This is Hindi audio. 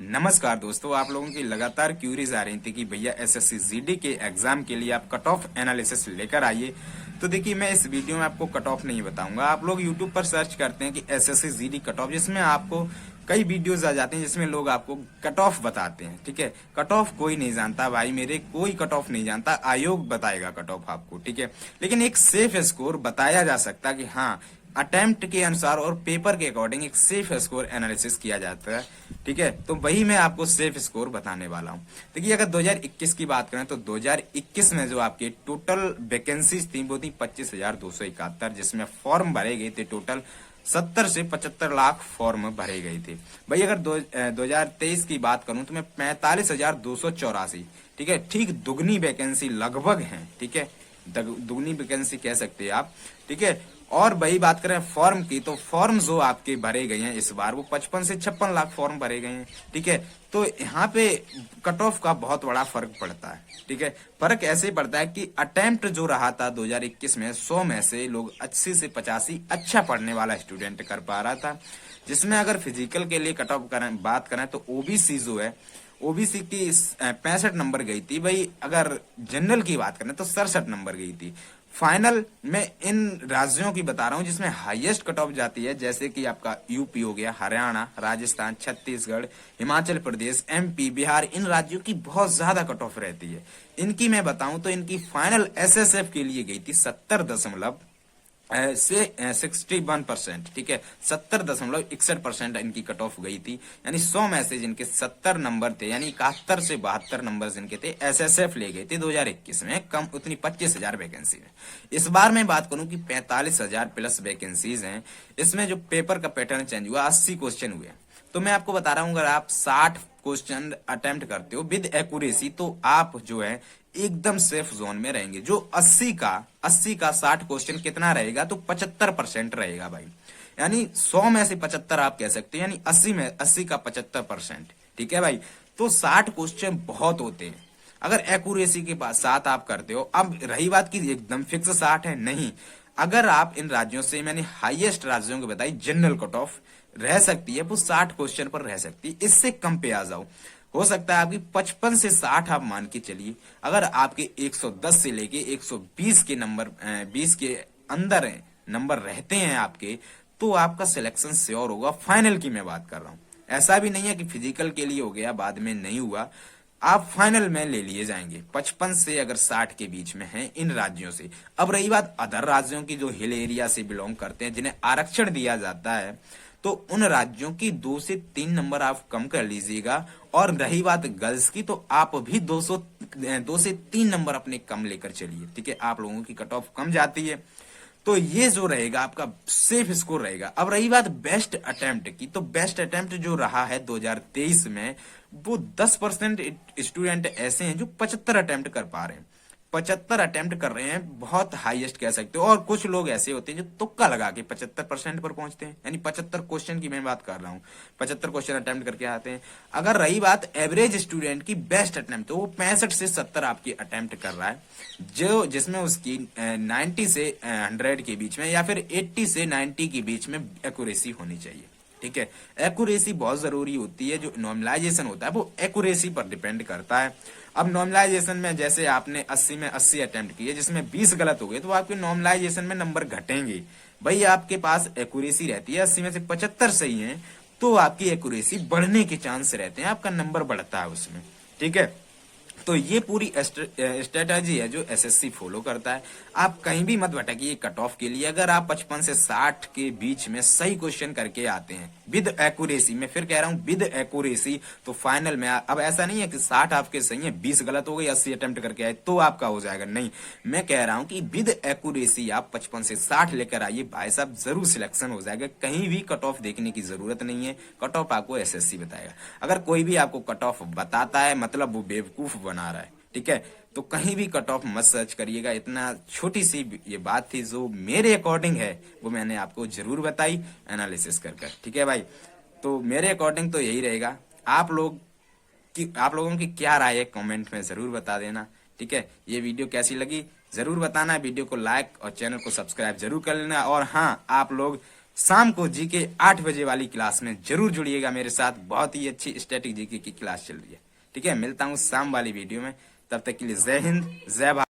नमस्कार दोस्तों, आप लोगों की लगातार क्यूरीज आ रही थी कि भैया एसएससी जीडी के एग्जाम के लिए आप कट ऑफ एनालिसिस लेकर आइए। तो देखिए, मैं इस वीडियो में आपको कट ऑफ नहीं बताऊंगा। आप लोग यूट्यूब पर सर्च करते हैं कि एसएससी जीडी कट ऑफ, जिसमें आपको कई वीडियोस आ जाते हैं जिसमें लोग आपको कट ऑफ बताते हैं। ठीक है, कट ऑफ कोई नहीं जानता भाई मेरे, कोई कट ऑफ नहीं जानता, आयोग बताएगा कट ऑफ आपको। ठीक है, लेकिन एक सेफ स्कोर बताया जा सकता है कि हाँ, अटेम्प्ट के अनुसार और पेपर के अकॉर्डिंग एक सेफ स्कोर एनालिसिस किया जाता है। ठीक है, तो वही मैं आपको सेफ स्कोर बताने वाला हूँ। देखिए, अगर 2021 की बात करें तो 2021 में जो आपके टोटल वैकेंसीज थी वो थी 25,271, जिसमें फॉर्म भरे गए थे टोटल 70 से 75 लाख फॉर्म भरे गए थे। भाई अगर 2023 की बात करूं तो मैं 45,284, ठीक है, ठीक दुगनी वैकेंसी लगभग है। ठीक है, दुगनी वैकेंसी कह सकते हैं आप। ठीक है, और वही बात करें फॉर्म की, तो फॉर्म जो आपके भरे गए हैं इस बार वो 55 से 56 लाख फॉर्म भरे गए हैं। ठीक है, तो यहाँ पे कट ऑफ का बहुत बड़ा फर्क पड़ता है। ठीक है, फर्क ऐसे पड़ता है कि अटेम्प्ट जो रहा था 2021 में 100 में से लोग 80 से 85 अच्छा पढ़ने वाला स्टूडेंट कर पा रहा था, जिसमें अगर फिजिकल के लिए कट ऑफ बात करें तो ओबीसी जो है, ओबीसी की 65 नंबर गई थी। भाई अगर जनरल की बात करें तो 67 नंबर गई थी। फाइनल में इन राज्यों की बता रहा हूं जिसमें हाईएस्ट कट ऑफ जाती है, जैसे कि आपका यूपी हो गया, हरियाणा, राजस्थान, छत्तीसगढ़, हिमाचल प्रदेश, एमपी, बिहार। इन राज्यों की बहुत ज्यादा कट ऑफ रहती है। इनकी मैं बताऊं तो इनकी फाइनल एसएसएफ के लिए गई थी 61%। ठीक है, 70.61% इनकी कट ऑफ गई थी। यानी 100 में से जिनके 70 नंबर थे, यानी 71 से 72 नंबर जिनके थे, एसएसएफ ले गए थे 2021 में, कम उतनी 25,000 वैकेंसी में। इस बार मैं बात करूं कि 45,000 प्लस वैकेंसीज हैं। इसमें जो पेपर का पैटर्न चेंज हुआ, 80 क्वेश्चन हुए। तो मैं आपको बता रहा हूं, अगर आप 60 क्वेश्चन अटेम्प्ट करते हो विद एक्यूरेसी तो आप जो है एकदम सेफ जोन में रहेंगे। जो 80 का 60 क्वेश्चन कितना रहेगा, तो 75% रहेगा भाई। यानी 100 में से 75 आप कह सकते हैं, यानी 80 का 75%। ठीक है भाई, तो 60 क्वेश्चन बहुत होते हैं अगर एक्यूरेसी के साथ आप करते हो। अब रही बात की एकदम फिक्स 60 है, नहीं। अगर आप इन राज्यों से, मैंने हाईएस्ट राज्यों को बताई, जनरल कट ऑफ रह सकती है वो 60 क्वेश्चन पर रह सकती है। इससे कम पे आ जाओ, हो सकता है आपकी 55 से 60 आप मान के चलिए। अगर आपके 110 से लेके 120 के नंबर 20 के अंदर नंबर रहते हैं आपके, तो आपका सिलेक्शन श्योर होगा। फाइनल की मैं बात कर रहा हूं, ऐसा भी नहीं है कि फिजिकल के लिए हो गया बाद में नहीं हुआ, आप फाइनल में ले लिए जाएंगे 55 से अगर 60 के बीच में हैं इन राज्यों से। अब रही बात अदर राज्यों की जो हिल एरिया से बिलोंग करते हैं, जिन्हें आरक्षण दिया जाता है, तो उन राज्यों की 2 से 3 नंबर आप कम कर लीजिएगा। और रही बात गर्ल्स की, तो आप भी 2 से 3 नंबर अपने कम लेकर चलिए। ठीक है, आप लोगों की कट ऑफ कम जाती है, तो ये जो रहेगा आपका सेफ स्कोर रहेगा। अब रही बात बेस्ट अटेम्प्ट की, तो बेस्ट अटेम्प्ट जो रहा है 2023 में, वो 10% स्टूडेंट ऐसे हैं जो 75 अटेम्प्ट कर पा रहे हैं। 75 अटेम्प्ट कर रहे हैं, बहुत हाईएस्ट कह सकते हो। और कुछ लोग ऐसे होते हैं जो तुक्का लगा के 75% पर पहुंचते हैं, यानी 75 क्वेश्चन की मैं बात कर रहा हूँ, 75 क्वेश्चन अटेम्प्ट करके आते हैं। अगर रही बात एवरेज स्टूडेंट की बेस्ट अटेम्प्ट, तो वो 65 से 70 आपकी अटेम्प्ट कर रहा है, जो जिसमें उसकी 90 से 100 के बीच में, या फिर 80 से 90 के बीच में एक्यूरेसी होनी चाहिए। ठीक है, एक्यूरेसी बहुत जरूरी होती है। जो नॉर्मलाइजेशन होता है वो एक्यूरेसी पर डिपेंड करता है। अब नॉर्मलाइजेशन में जैसे आपने 80 में 80 अटेम्प्ट किए, जिसमें 20 गलत हो गए, तो आपके नॉर्मलाइजेशन में नंबर घटेंगे। भाई आपके पास एक्यूरेसी रहती है 80 में से 75 सही है, तो आपकी एक्यूरेसी बढ़ने के चांस रहते हैं, आपका नंबर बढ़ता है उसमें। ठीक है, तो ये पूरी स्ट्रेटजी है जो एसएससी फॉलो करता है। आप कहीं भी मत भटकिए कट ऑफ के लिए। अगर आप 55 से 60 के बीच में सही क्वेश्चन करके आते हैं विद एक्यूरेसी, मैं फिर कह रहा हूं विद एक्यूरेसी, तो फाइनल में अब ऐसा नहीं है कि 60 आपके सही है, 20 गलत हो गए, 80 अटेम्प्ट करके आए तो आपका हो जाएगा, नहीं। मैं कह रहा हूं कि विद एक्यूरेसी आप 55 से 60 लेकर आइए भाई साहब, जरूर सिलेक्शन हो जाएगा। कहीं भी कट ऑफ देखने की जरूरत नहीं है, कट ऑफ आपको एसएससी बताएगा। अगर कोई भी आपको कट ऑफ बताता है, मतलब वो बेवकूफ बना रहा है। ठीक है, तो कहीं भी कट ऑफ मत सर्च करिएगा। इतना छोटी सी ये बात थी जो मेरे अकॉर्डिंग है, वो मैंने आपको जरूर बताई एनालिसिस कर। ठीक है भाई, तो मेरे अकॉर्डिंग तो यही रहेगा। आप लोगों की क्या राय है कमेंट में जरूर बता देना। ठीक है, ये वीडियो कैसी लगी जरूर बताना। वीडियो को लाइक और चैनल को सब्सक्राइब जरूर कर लेना। और हाँ, आप लोग शाम को जीके 8 बजे वाली क्लास में जरूर जुड़िएगा मेरे साथ। बहुत ही अच्छी स्टैटिक जीके की क्लास चल रही है। ठीक है, मिलता हूँ शाम वाली वीडियो में। तब तक के लिए जय हिंद, जय भारत।